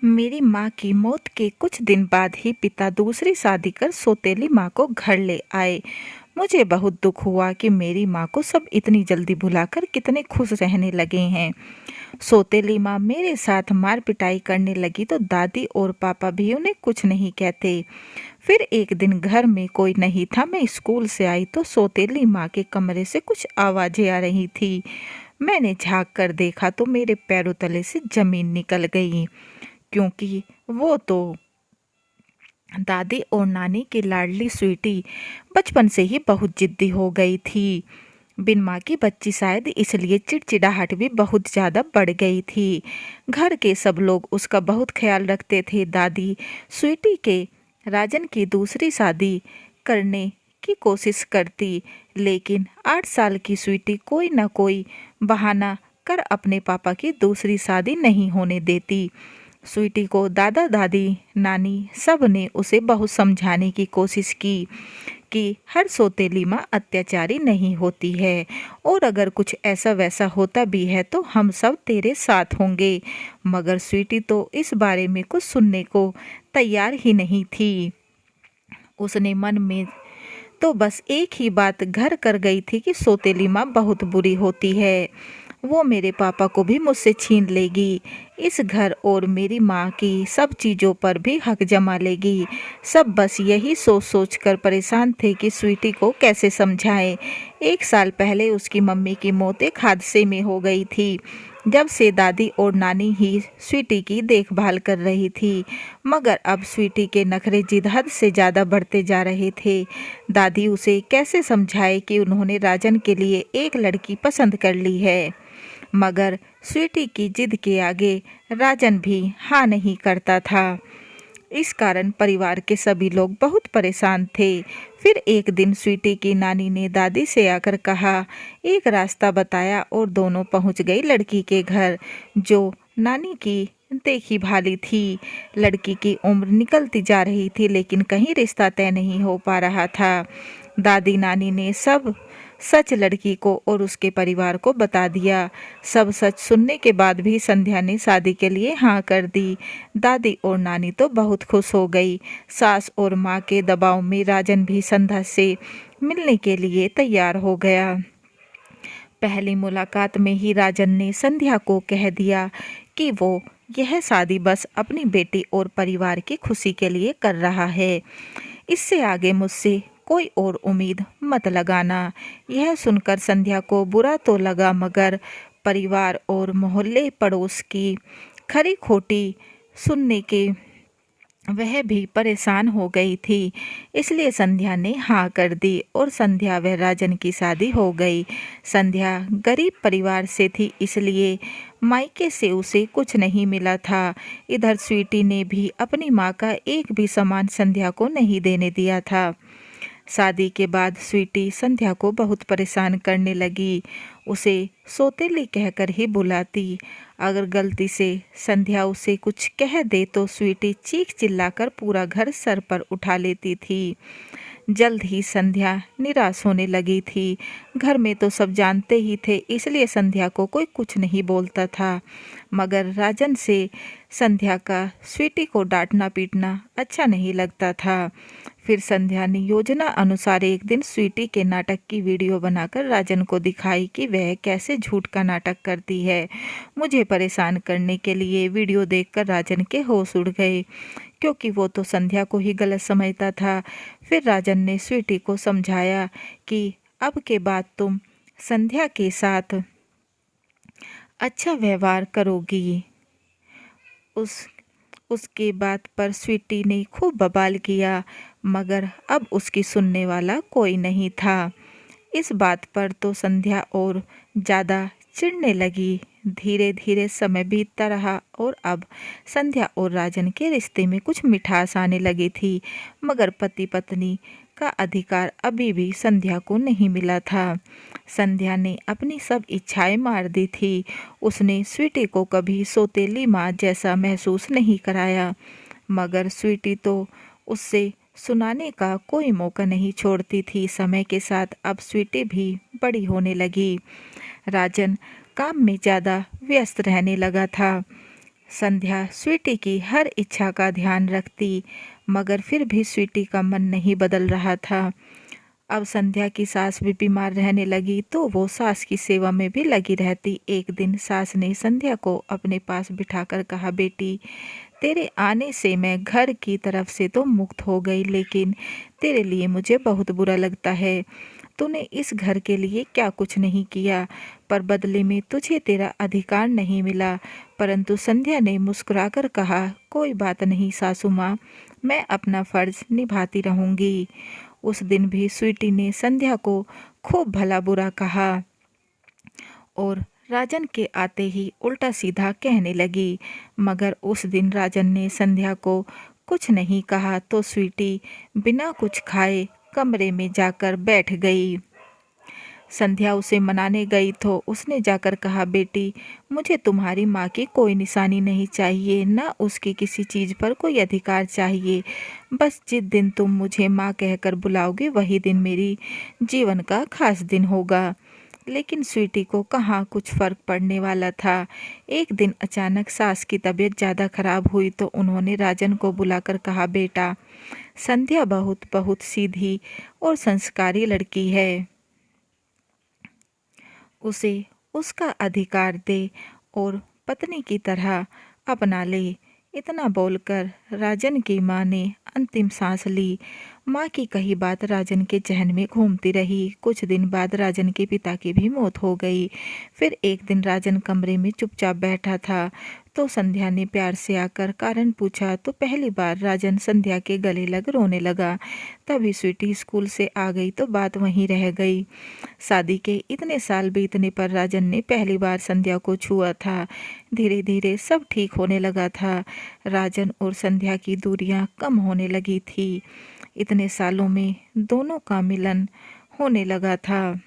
मेरी माँ की मौत के कुछ दिन बाद ही पिता दूसरी शादी कर सौतेली माँ को घर ले आए। मुझे बहुत दुख हुआ कि मेरी माँ को सब इतनी जल्दी भुलाकर कितने खुश रहने लगे हैं। सौतेली माँ मेरे साथ मार पिटाई करने लगी तो दादी और पापा भी उन्हें कुछ नहीं कहते। फिर एक दिन घर में कोई नहीं था। मैं स्कूल से आई तो सौतेली माँ के कमरे से कुछ आवाजें आ रही थी। मैंने झांक कर देखा तो मेरे पैरों तले से जमीन निकल गई, क्योंकि वो तो दादी और नानी की लाडली स्वीटी बचपन से ही बहुत जिद्दी हो गई थी। बिन माँ की बच्ची शायद इसलिए चिड़चिड़ाहट भी बहुत ज़्यादा बढ़ गई थी। घर के सब लोग उसका बहुत ख्याल रखते थे। दादी स्वीटी के राजन की दूसरी शादी करने की कोशिश करती, लेकिन 8 साल की स्वीटी कोई न कोई बहाना कर अपने पापा की दूसरी शादी नहीं होने देती। स्वीटी को दादा दादी नानी सब ने उसे बहुत समझाने की कोशिश की कि हर सौतेली माँ अत्याचारी नहीं होती है, और अगर कुछ ऐसा वैसा होता भी है तो हम सब तेरे साथ होंगे। मगर स्वीटी तो इस बारे में कुछ सुनने को तैयार ही नहीं थी। उसने मन में तो बस एक ही बात घर कर गई थी कि सौतेली माँ बहुत बुरी होती है। वो मेरे पापा को भी मुझसे छीन लेगी, इस घर और मेरी माँ की सब चीज़ों पर भी हक जमा लेगी। सब बस यही सोच सोच कर परेशान थे कि स्वीटी को कैसे समझाएं। 1 साल पहले उसकी मम्मी की मौत एक हादसे में हो गई थी, जब से दादी और नानी ही स्वीटी की देखभाल कर रही थी। मगर अब स्वीटी के नखरे जिद हद से ज़्यादा बढ़ते जा रहे थे। दादी उसे कैसे समझाए कि उन्होंने राजन के लिए एक लड़की पसंद कर ली है, मगर स्वीटी की जिद के आगे राजन भी हाँ नहीं करता था। इस कारण परिवार के सभी लोग बहुत परेशान थे। फिर एक दिन स्वीटी की नानी ने दादी से आकर कहा, एक रास्ता बताया और दोनों पहुंच गई लड़की के घर, जो नानी की देखी भाली थी। लड़की की उम्र निकलती जा रही थी, लेकिन कहीं रिश्ता तय नहीं हो पा रहा था। दादी नानी ने सब सच लड़की को और उसके परिवार को बता दिया। सब सच सुनने के बाद भी संध्या ने शादी के लिए हाँ कर दी। दादी और नानी तो बहुत खुश हो गई। सास और माँ के दबाव में राजन भी संध्या से मिलने के लिए तैयार हो गया। पहली मुलाकात में ही राजन ने संध्या को कह दिया कि वो यह शादी बस अपनी बेटी और परिवार की खुशी के लिए कर रहा है। इससे आगे मुझसे कोई और उम्मीद मत लगाना। यह सुनकर संध्या को बुरा तो लगा, मगर परिवार और मोहल्ले पड़ोस की खरी खोटी सुनने के वह भी परेशान हो गई थी। इसलिए संध्या ने हाँ कर दी और संध्या व राजन की शादी हो गई। संध्या गरीब परिवार से थी, इसलिए मायके से उसे कुछ नहीं मिला था। इधर स्वीटी ने भी अपनी माँ का एक भी सामान संध्या को नहीं देने दिया था। शादी के बाद स्वीटी संध्या को बहुत परेशान करने लगी। उसे सौतेली कहकर ही बुलाती। अगर गलती से संध्या उसे कुछ कह दे तो स्वीटी चीख चिल्लाकर पूरा घर सर पर उठा लेती थी। जल्द ही संध्या निराश होने लगी थी। घर में तो सब जानते ही थे, इसलिए संध्या को कोई कुछ नहीं बोलता था। मगर राजन से संध्या का स्वीटी को डांटना पीटना अच्छा नहीं लगता था। फिर संध्या ने योजना अनुसार एक दिन स्वीटी के नाटक की वीडियो बनाकर राजन को दिखाई कि वह कैसे झूठ का नाटक करती है। मुझे परेशान करने के लिए वीडियो देखकर राजन के होश उड़ गए, क्योंकि वो तो संध्या को ही गलत समझता था। फिर राजन ने स्वीटी को समझाया कि अब के बाद तुम संध्या के साथ अच्छा व्यवहार करोगी। उस उसके बात पर स्वीटी ने खूब बवाल किया, मगर अब उसकी सुनने वाला कोई नहीं था। इस बात पर तो संध्या और ज़्यादा चिढ़ने लगी। धीरे धीरे समय बीतता रहा और अब संध्या और राजन के रिश्ते में कुछ मिठास आने लगी थी, मगर पति पत्नी का अधिकार अभी भी संध्या को नहीं मिला था। संध्या ने अपनी सब इच्छाएं मार दी थी। उसने स्वीटी को कभी सौतेली माँ जैसा महसूस नहीं कराया, मगर स्वीटी तो उससे सुनाने का कोई मौका नहीं छोड़ती थी। समय के साथ अब स्वीटी भी बड़ी होने लगी। राजन काम में ज़्यादा व्यस्त रहने लगा था। संध्या स्वीटी की हर इच्छा का ध्यान रखती, मगर फिर भी स्वीटी का मन नहीं बदल रहा था। अब संध्या की सास भी बीमार रहने लगी तो वो सास की सेवा में भी लगी रहती। एक दिन सास ने संध्या को अपने पास बिठाकर कहा, बेटी, तेरे आने से मैं घर की तरफ से तो मुक्त हो गई, लेकिन तेरे लिए मुझे बहुत बुरा लगता है। तूने इस घर के लिए क्या कुछ नहीं किया, पर बदले में तुझे तेरा अधिकार नहीं मिला। परंतु संध्या ने मुस्कुराकर कहा, कोई बात नहीं सासू माँ, मैं अपना फर्ज निभाती रहूंगी। उस दिन भी स्वीटी ने संध्या को खूब भला बुरा कहा और राजन के आते ही उल्टा सीधा कहने लगी। मगर उस दिन राजन ने संध्या को कुछ नहीं कहा तो स्वीटी बिना कुछ खाए कमरे में जाकर बैठ गई। संध्या उसे मनाने गई तो उसने जाकर कहा, बेटी, मुझे तुम्हारी माँ की कोई निशानी नहीं चाहिए, ना उसकी किसी चीज़ पर कोई अधिकार चाहिए। बस जिस दिन तुम मुझे माँ कहकर बुलाओगे वही दिन मेरी जीवन का खास दिन होगा। लेकिन स्वीटी को कहाँ कुछ फर्क पड़ने वाला था। एक दिन अचानक सास की तबीयत ज़्यादा खराब हुई तो उन्होंने राजन को बुलाकर कहा, बेटा, संध्या बहुत बहुत सीधी और संस्कारी लड़की है, उसे उसका अधिकार दे और पत्नी की तरह अपना ले। इतना बोलकर राजन की माँ ने अंतिम सांस ली। माँ की कही बात राजन के जहन में घूमती रही। कुछ दिन बाद राजन के पिता की भी मौत हो गई। फिर एक दिन राजन कमरे में चुपचाप बैठा था तो संध्या ने प्यार से आकर कारण पूछा तो पहली बार राजन संध्या के गले लग रोने लगा। तभी स्वीटी स्कूल से आ गई तो बात वहीं रह गई। शादी के इतने साल बीतने पर राजन ने पहली बार संध्या को छुआ था। धीरे धीरे सब ठीक होने लगा था। राजन और संध्या की दूरियां कम होने लगी थी। इतने सालों में दोनों का मिलन होने लगा था।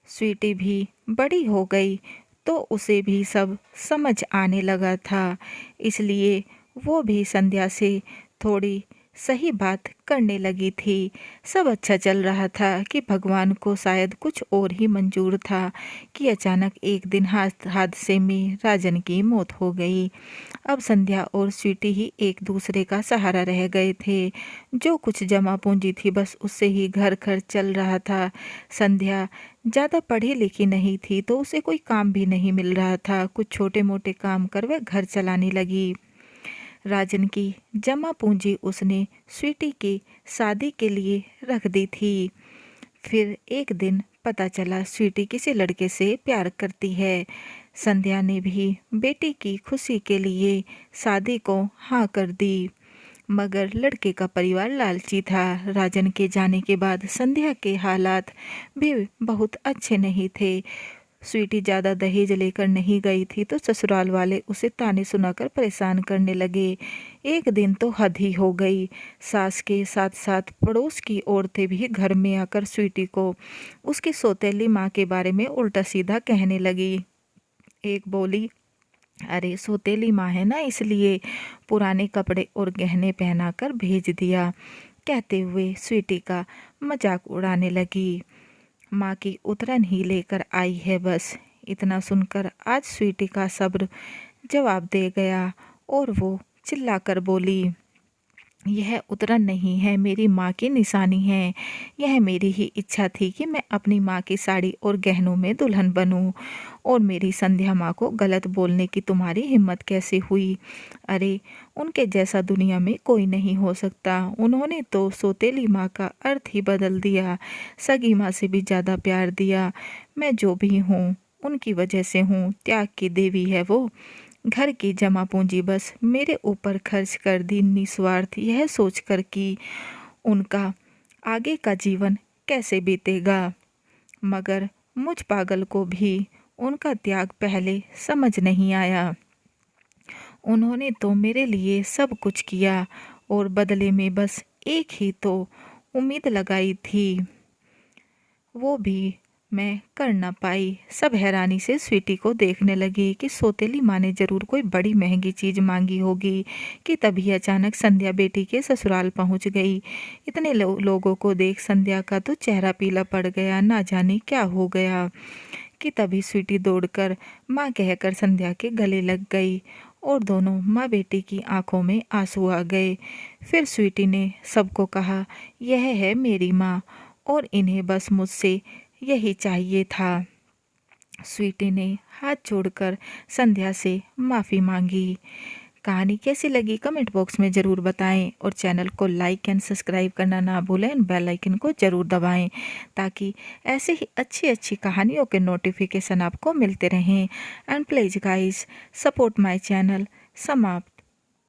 स्वीटी भी बड़ी हो गई तो उसे भी सब समझ आने लगा था। इसलिए वो भी संध्या से थोड़ी सही बात करने लगी थी। सब अच्छा चल रहा था कि भगवान को शायद कुछ और ही मंजूर था कि अचानक एक दिन हादसे में राजन की मौत हो गई। अब संध्या और स्वीटी ही एक दूसरे का सहारा रह गए थे। जो कुछ जमा पूंजी थी बस उससे ही घर खर्च चल रहा था। संध्या ज़्यादा पढ़ी लिखी नहीं थी तो उसे कोई काम भी नहीं मिल रहा था। कुछ छोटे मोटे काम कर वह घर चलाने लगी। राजन की जमा पूंजी उसने स्वीटी की शादी के लिए रख दी थी। फिर एक दिन पता चला स्वीटी किसी लड़के से प्यार करती है। संध्या ने भी बेटी की खुशी के लिए शादी को हाँ कर दी। मगर लड़के का परिवार लालची था। राजन के जाने के बाद संध्या के हालात भी बहुत अच्छे नहीं थे। स्वीटी ज़्यादा दहेज लेकर नहीं गई थी तो ससुराल वाले उसे ताने सुनाकर परेशान करने लगे। एक दिन तो हद ही हो गई। सास के साथ साथ पड़ोस की औरतें भी घर में आकर स्वीटी को उसकी सौतेली माँ के बारे में उल्टा सीधा कहने लगी। एक बोली, अरे सौतेली माँ है ना, इसलिए पुराने कपड़े और गहने पहनाकर भेज दिया, कहते हुए स्वीटी का मजाक उड़ाने लगी। माँ की उतरन ही लेकर आई है बस। इतना सुनकर आज स्वीटी का सब्र जवाब दे गया और वो चिल्लाकर बोली, यह उतरन नहीं है, मेरी माँ की निशानी है। यह मेरी ही इच्छा थी कि मैं अपनी माँ की साड़ी और गहनों में दुल्हन बनूं। और मेरी संध्या माँ को गलत बोलने की तुम्हारी हिम्मत कैसे हुई? अरे उनके जैसा दुनिया में कोई नहीं हो सकता। उन्होंने तो सौतेली माँ का अर्थ ही बदल दिया, सगी माँ से भी ज़्यादा प्यार दिया। मैं जो भी हूँ उनकी वजह से हूँ। त्याग की देवी है वो। घर की जमा पूंजी बस मेरे ऊपर खर्च कर दी निस्वार्थ, यह सोचकर कि उनका आगे का जीवन कैसे बीतेगा। मगर मुझ पागल को भी उनका त्याग पहले समझ नहीं आया। उन्होंने तो मेरे लिए सब कुछ किया और बदले में बस एक ही तो उम्मीद लगाई थी, वो भी मैं कर ना पाई। सब हैरानी से स्वीटी को देखने लगी कि सौतेली माँ ने जरूर कोई बड़ी महंगी चीज़ मांगी होगी कि तभी अचानक संध्या बेटी के ससुराल पहुंच गई। इतने लोगों को देख संध्या का तो चेहरा पीला पड़ गया। ना जाने क्या हो गया, कि तभी स्वीटी दौड़कर माँ कहकर संध्या के गले लग गई और दोनों माँ बेटी की आंखों में आंसू आ गए। फिर स्वीटी ने सबको कहा, यह है मेरी माँ और इन्हें बस मुझसे यही चाहिए था। स्वीटी ने हाथ जोड़कर संध्या से माफ़ी मांगी। कहानी कैसी लगी कमेंट बॉक्स में ज़रूर बताएं और चैनल को लाइक एंड सब्सक्राइब करना ना भूलें एंड बेल आइकन को ज़रूर दबाएं ताकि ऐसे ही अच्छी अच्छी कहानियों के नोटिफिकेशन आपको मिलते रहें। And please guys support my channel. समाप्त।